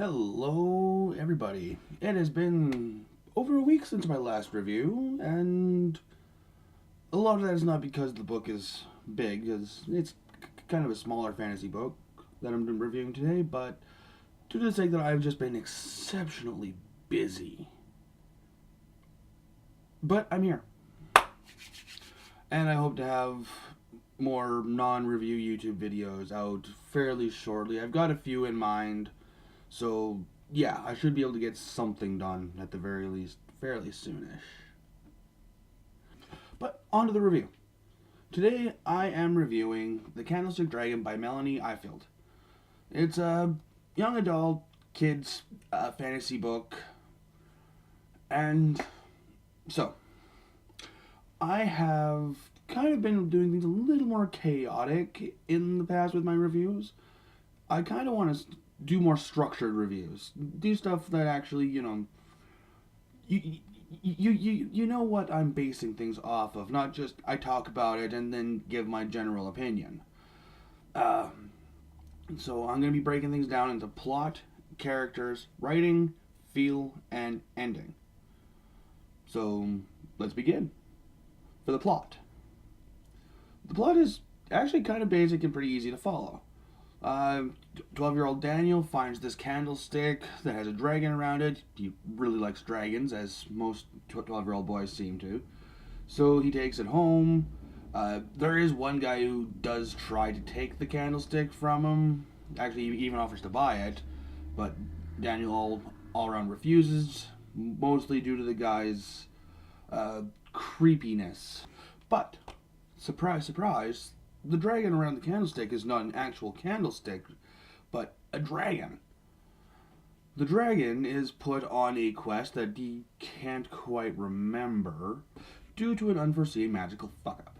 Hello, everybody. It has been over a week since my last review, and a lot of that is not because the book is big, because it's kind of a smaller fantasy book that I'm reviewing today, but due to the fact that I've just been exceptionally busy. But I'm here, and I hope to have more non-review YouTube videos out fairly shortly. I've got a few in mind. So, yeah, I should be able to get something done at the very least fairly soonish. But, on to the review. Today, I am reviewing The Candlestick Dragon by Melanie Ifield. It's a young adult kids fantasy book. And so, I have kind of been doing things a little more chaotic in the past with my reviews. I kind of want to do more structured reviews. Do stuff that actually, you know what I'm basing things off of, not just I talk about it and then give my general opinion. So I'm going to be breaking things down into plot, characters, writing, feel, and ending. So let's begin. For the plot. The plot is actually kind of basic and pretty easy to follow. 12-year-old Daniel finds this candlestick that has a dragon around it. He really likes dragons, as most 12-year-old boys seem to. So he takes it home. There is one guy who does try to take the candlestick from him. Actually, he even offers to buy it. But Daniel all around refuses, mostly due to the guy's creepiness. But, surprise, surprise, the dragon around the candlestick is not an actual candlestick, but a dragon. The dragon is put on a quest that he can't quite remember due to an unforeseen magical fuck-up.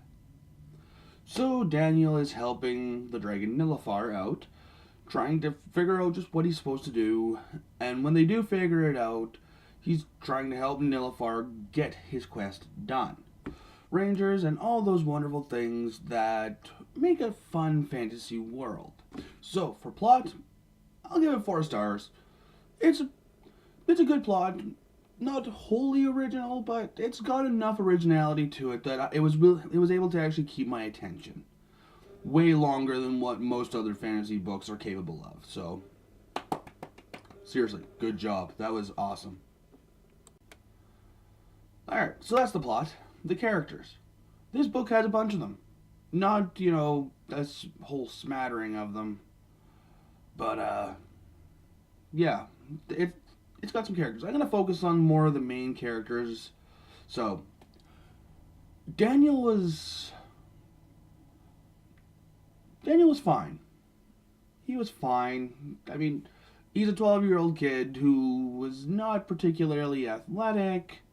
So Daniel is helping the dragon Nilafar out, trying to figure out just what he's supposed to do, and when they do figure it out, he's trying to help Nilafar get his quest done. Rangers, and all those wonderful things that make a fun fantasy world. So, for plot, I'll give it 4 stars. It's a good plot, not wholly original, but it's got enough originality to it that it was able to actually keep my attention. Way longer than what most other fantasy books are capable of. So, seriously, good job. That was awesome. Alright, so that's the plot. The characters. This book has a bunch of them. Not, a whole smattering of them. But, yeah. It's got some characters. I'm going to focus on more of the main characters. So, Daniel was fine. He was fine. I mean, he's a 12-year-old kid who was not particularly athletic.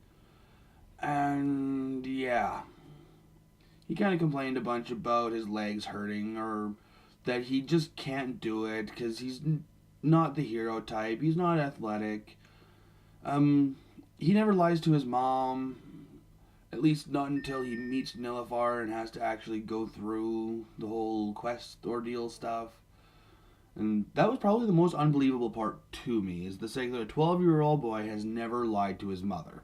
And yeah, he kind of complained a bunch about his legs hurting or that he just can't do it because he's not the hero type. He's not athletic. He never lies to his mom, at least not until he meets Nilafar and has to actually go through the whole quest ordeal stuff. And that was probably the most unbelievable part to me, is the fact that a 12-year-old boy has never lied to his mother.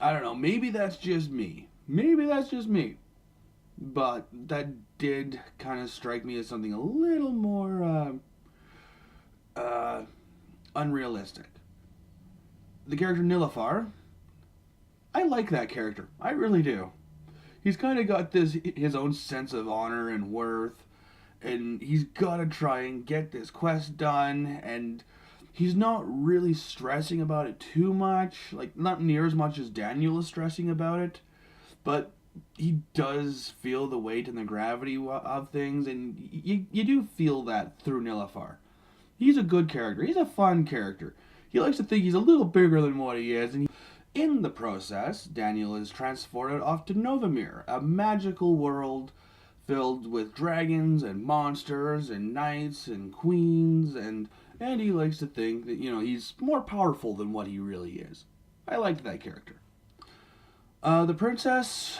I don't know, maybe that's just me. But that did kind of strike me as something a little more unrealistic. The character Nilafar, I like that character. I really do. He's kind of got his own sense of honor and worth, and he's got to try and get this quest done, and he's not really stressing about it too much, like not near as much as Daniel is stressing about it, but he does feel the weight and the gravity of things, and you do feel that through Nilafar. He's a good character. He's a fun character. He likes to think he's a little bigger than what he is, and in the process, Daniel is transported off to Novamir, a magical world filled with dragons and monsters and knights and queens, and he likes to think that, he's more powerful than what he really is. I liked that character. The princess,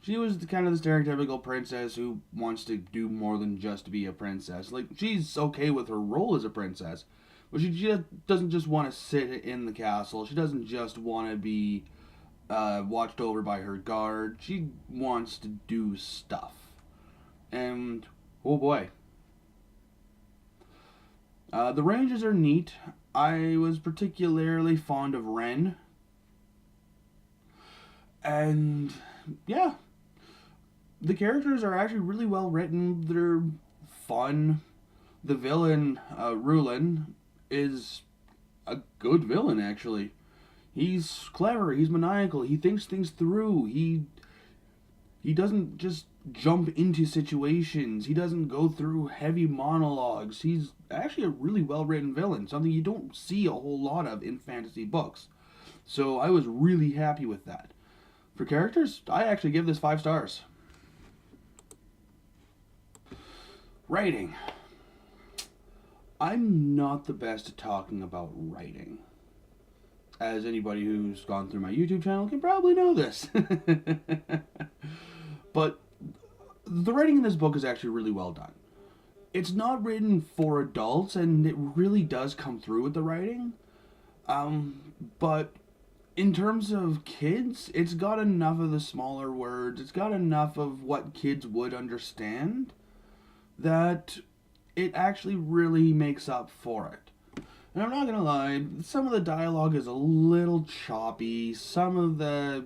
She was kind of the stereotypical princess who wants to do more than just be a princess. Like, she's okay with her role as a princess, but she just doesn't just want to sit in the castle. She doesn't just want to be watched over by her guard. She wants to do stuff. And, oh boy. The ranges are neat. I was particularly fond of Ren. And, yeah. The characters are actually really well written. They're fun. The villain, Rulin, is a good villain, actually. He's clever. He's maniacal. He thinks things through. He doesn't just jump into situations. He doesn't go through heavy monologues. He's actually a really well-written villain, something you don't see a whole lot of in fantasy books. So I was really happy with that. For characters, I actually give this 5 stars. Writing. I'm not the best at talking about writing. As anybody who's gone through my YouTube channel can probably know this. But the writing in this book is actually really well done. It's not written for adults, and it really does come through with the writing. But in terms of kids, it's got enough of the smaller words, it's got enough of what kids would understand, that it actually really makes up for it. And I'm not gonna lie, some of the dialogue is a little choppy. Some of the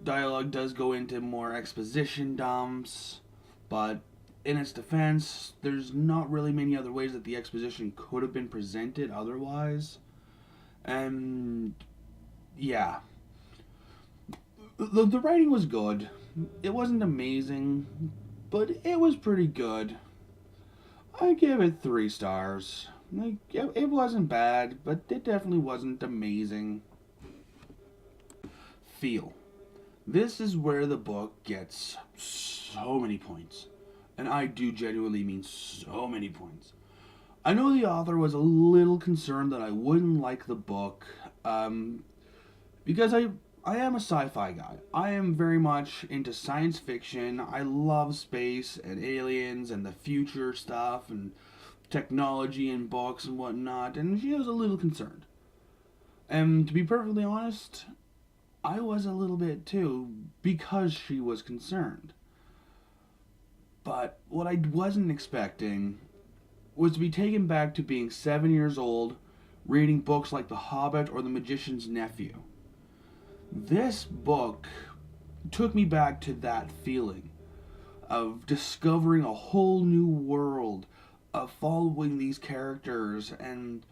dialogue does go into more exposition dumps, but in its defense, there's not really many other ways that the exposition could have been presented otherwise. And yeah, the writing was good. It wasn't amazing, but it was pretty good. I give it 3 stars. Like, it wasn't bad, but it definitely wasn't amazing. Feel. This is where the book gets so many points. And I do genuinely mean so many points. I know the author was a little concerned that I wouldn't like the book, because I am a sci-fi guy. I am very much into science fiction. I love space and aliens and the future stuff and technology and books and whatnot, and she was a little concerned. And to be perfectly honest, I was a little bit too, because she was concerned. But what I wasn't expecting was to be taken back to being 7 years old, reading books like The Hobbit or The Magician's Nephew. This book took me back to that feeling of discovering a whole new world, of following these characters, and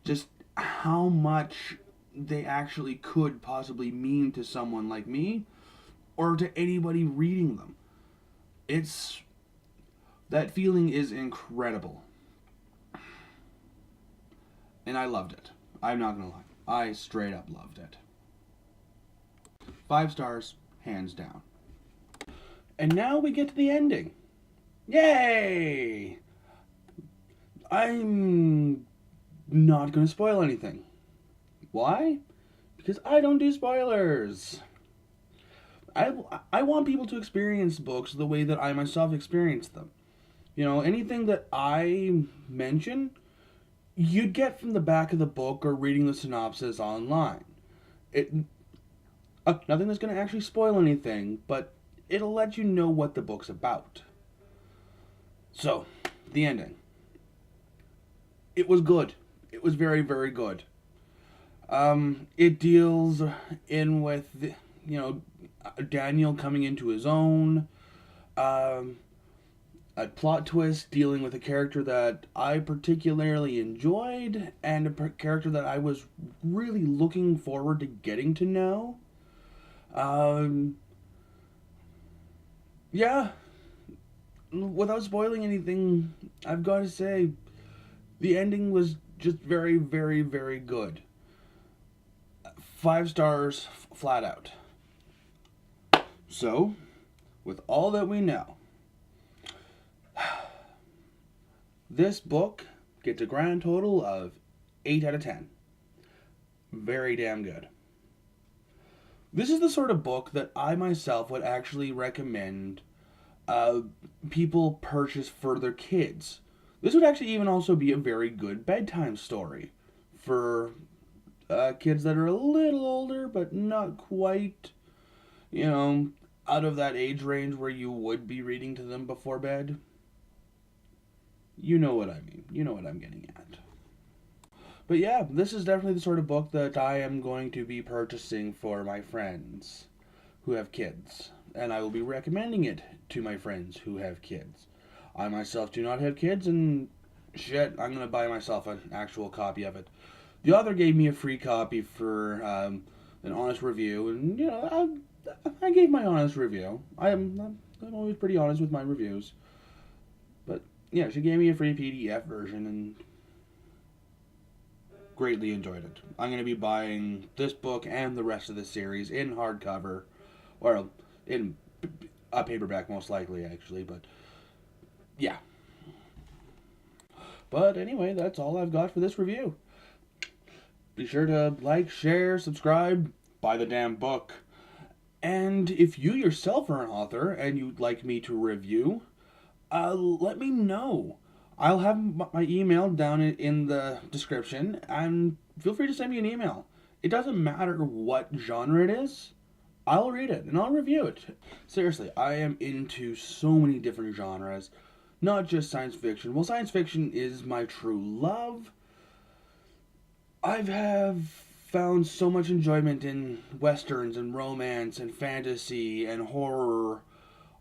just how much they actually could possibly mean to someone like me, or to anybody reading them. That feeling is incredible. And I loved it. I'm not gonna lie. I straight up loved it. 5 stars, hands down. And now we get to the ending. Yay! I'm not going to spoil anything. Why? Because I don't do spoilers. I want people to experience books the way that I myself experienced them. You know, anything that I mention, you'd get from the back of the book or reading the synopsis online. Nothing that's going to actually spoil anything, but it'll let you know what the book's about. So, the ending. It was good. It was very, very good. It deals in with, Daniel coming into his own. A plot twist dealing with a character that I particularly enjoyed, and a character that I was really looking forward to getting to know. Yeah. Without spoiling anything, I've got to say, the ending was just very, very, very good. 5 stars, flat out. So, with all that we know, this book gets a grand total of 8 out of 10. Very damn good. This is the sort of book that I myself would actually recommend uh, people purchase for their kids. This would actually even also be a very good bedtime story for kids that are a little older, but not quite, you know, out of that age range where you would be reading to them before bed. You know what I mean. You know what I'm getting at. But yeah, this is definitely the sort of book that I am going to be purchasing for my friends who have kids. And I will be recommending it to my friends who have kids. I myself do not have kids, and shit, I'm going to buy myself an actual copy of it. The author gave me a free copy for an honest review, and, you know, I gave my honest review. I'm always pretty honest with my reviews. But, yeah, she gave me a free PDF version, and greatly enjoyed it. I'm going to be buying this book and the rest of the series in hardcover, or in a paperback most likely, actually, but yeah. But anyway, that's all I've got for this review. Be sure to like, share, subscribe, buy the damn book. And if you yourself are an author and you'd like me to review, let me know. I'll have my email down in the description, and feel free to send me an email. It doesn't matter what genre it is, I'll read it and I'll review it. Seriously, I am into so many different genres, not just science fiction. Well, science fiction is my true love. Have found so much enjoyment in westerns and romance and fantasy and horror.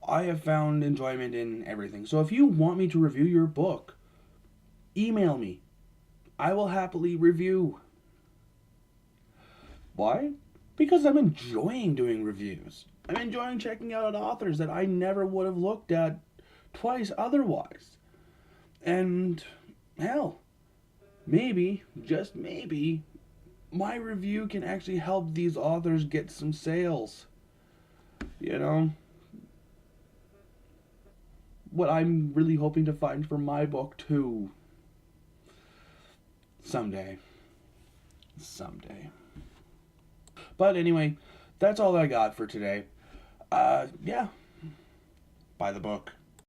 I have found enjoyment in everything. So if you want me to review your book, email me. I will happily review. Why? Because I'm enjoying doing reviews. I'm enjoying checking out authors that I never would have looked at twice otherwise. And hell, maybe, just maybe, my review can actually help these authors get some sales. You know? What I'm really hoping to find for my book, too. Someday. Someday. But anyway, that's all I got for today. Yeah. Buy the book.